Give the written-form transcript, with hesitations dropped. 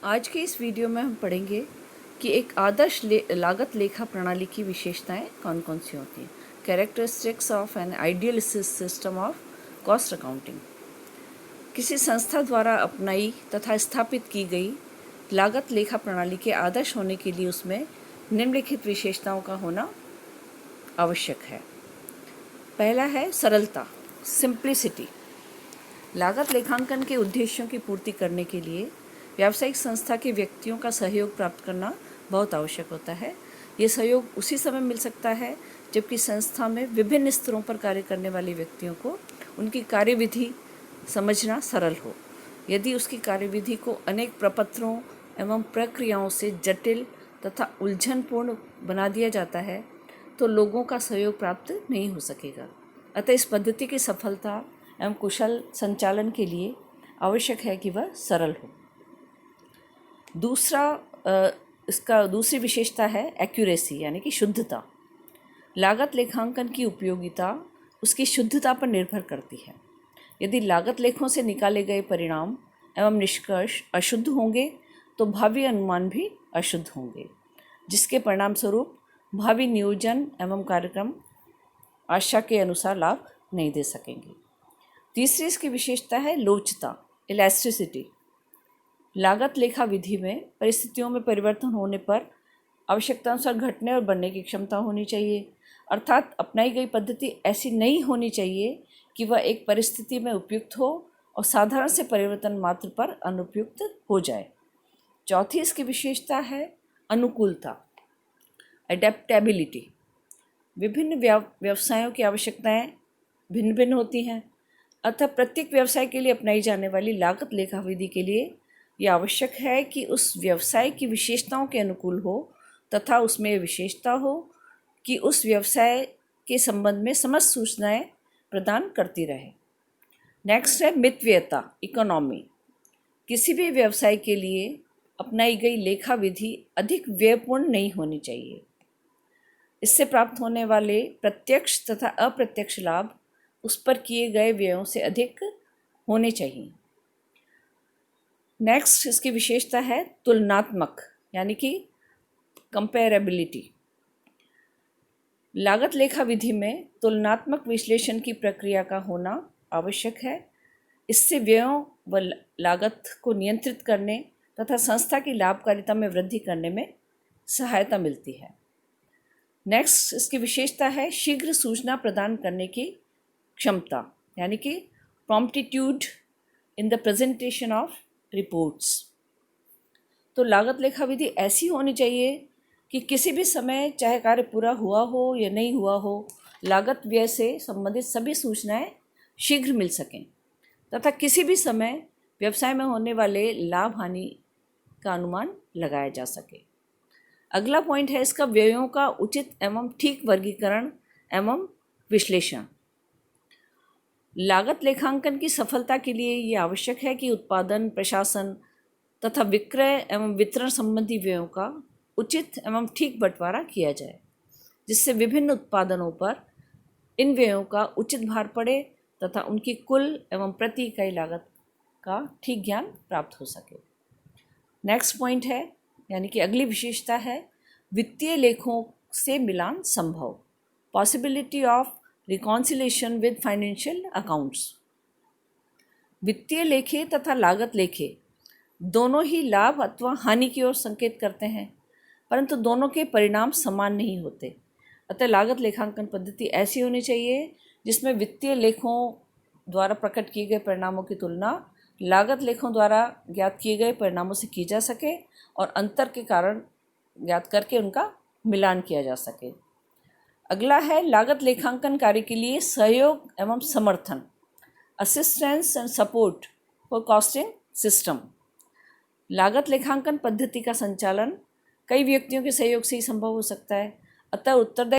आज के इस वीडियो में हम पढ़ेंगे कि एक आदर्श लागत लेखा प्रणाली की विशेषताएं कौन कौन सी होती हैं। Characteristics of an ideal system of cost accounting. किसी संस्था द्वारा अपनाई तथा स्थापित की गई लागत लेखा प्रणाली के आदर्श होने के लिए उसमें निम्नलिखित विशेषताओं का होना आवश्यक है। पहला है सरलता, सिंप्लिसिटी। लागत लेखांकन के उद्देश्यों की पूर्ति करने के लिए व्यावसायिक संस्था के व्यक्तियों का सहयोग प्राप्त करना बहुत आवश्यक होता है। ये सहयोग उसी समय मिल सकता है जबकि संस्था में विभिन्न स्तरों पर कार्य करने वाले व्यक्तियों को उनकी कार्यविधि समझना सरल हो। यदि उसकी कार्यविधि को अनेक प्रपत्रों एवं प्रक्रियाओं से जटिल तथा उलझनपूर्ण बना दिया जाता है तो लोगों का सहयोग प्राप्त नहीं हो सकेगा। अतः इस पद्धति की सफलता एवं कुशल संचालन के लिए आवश्यक है कि वह सरल हो। दूसरी विशेषता है एक्यूरेसी यानी कि शुद्धता। लागत लेखांकन की उपयोगिता उसकी शुद्धता पर निर्भर करती है। यदि लागत लेखों से निकाले गए परिणाम एवं निष्कर्ष अशुद्ध होंगे तो भावी अनुमान भी अशुद्ध होंगे, जिसके परिणाम स्वरूप भावी नियोजन एवं कार्यक्रम आशा के अनुसार लाभ नहीं दे सकेंगे। तीसरी इसकी विशेषता है लोचता, इलास्टिसिटी। लागत लेखा विधि में परिस्थितियों में परिवर्तन होने पर आवश्यकतानुसार घटने और बढ़ने की क्षमता होनी चाहिए। अर्थात अपनाई गई पद्धति ऐसी नहीं होनी चाहिए कि वह एक परिस्थिति में उपयुक्त हो और साधारण से परिवर्तन मात्र पर अनुपयुक्त हो जाए। चौथी इसकी विशेषता है अनुकूलता, एडेप्टेबिलिटी। विभिन्न व्यवसायों की आवश्यकताएं भिन्न भिन्न होती हैं, अतः प्रत्येक व्यवसाय के लिए अपनाई जाने वाली लागत लेखा विधि के लिए यह आवश्यक है कि उस व्यवसाय की विशेषताओं के अनुकूल हो तथा उसमें विशेषता हो कि उस व्यवसाय के संबंध में समस्त सूचनाएं प्रदान करती रहे। नेक्स्ट है मितव्ययता, इकोनॉमी। किसी भी व्यवसाय के लिए अपनाई गई लेखा विधि अधिक व्ययपूर्ण नहीं होनी चाहिए। इससे प्राप्त होने वाले प्रत्यक्ष तथा अप्रत्यक्ष लाभ उस पर किए गए व्ययों से अधिक होने चाहिए। नेक्स्ट इसकी विशेषता है तुलनात्मक यानी कि कंपेरेबिलिटी। लागत लेखा विधि में तुलनात्मक विश्लेषण की प्रक्रिया का होना आवश्यक है। इससे व्ययों व लागत को नियंत्रित करने तथा संस्था की लाभकारिता में वृद्धि करने में सहायता मिलती है। नेक्स्ट इसकी विशेषता है शीघ्र सूचना प्रदान करने की क्षमता यानी कि promptitude in the presentation of reports. तो लागत लेखा विधि ऐसी होनी चाहिए कि किसी भी समय चाहे कार्य पूरा हुआ हो या नहीं हुआ हो, लागत व्यय से संबंधित सभी सूचनाएं शीघ्र मिल सकें तथा किसी भी समय व्यवसाय में होने वाले लाभ हानि का अनुमान लगाया जा सके। अगला पॉइंट है इसका व्ययों का उचित एवं ठीक वर्गीकरण एवं विश्लेषण। लागत लेखांकन की सफलता के लिए ये आवश्यक है कि उत्पादन, प्रशासन तथा विक्रय एवं वितरण संबंधी व्ययों का उचित एवं ठीक बंटवारा किया जाए, जिससे विभिन्न उत्पादनों पर इन व्ययों का उचित भार पड़े तथा उनकी कुल एवं प्रति इकाई लागत का ठीक ज्ञान प्राप्त हो सके। नेक्स्ट पॉइंट है यानी कि अगली विशेषता है वित्तीय लेखों से मिलान संभव, possibility of reconciliation with financial accounts. वित्तीय लेखे तथा लागत लेखे दोनों ही लाभ अथवा हानि की ओर संकेत करते हैं, परंतु दोनों के परिणाम समान नहीं होते। अतः लागत लेखांकन पद्धति ऐसी होनी चाहिए जिसमें वित्तीय लेखों द्वारा प्रकट किए गए परिणामों की तुलना लागत लेखों द्वारा ज्ञात किए गए परिणामों से की जा सके और अंतर के कारण ज्ञात करके उनका मिलान किया जा सके। अगला है लागत लेखांकन कार्य के लिए सहयोग एवं समर्थन, assistance and support for costing system. लागत लेखांकन पद्धति का संचालन कई व्यक्तियों के सहयोग से ही संभव हो सकता है। अतः उत्तरदायी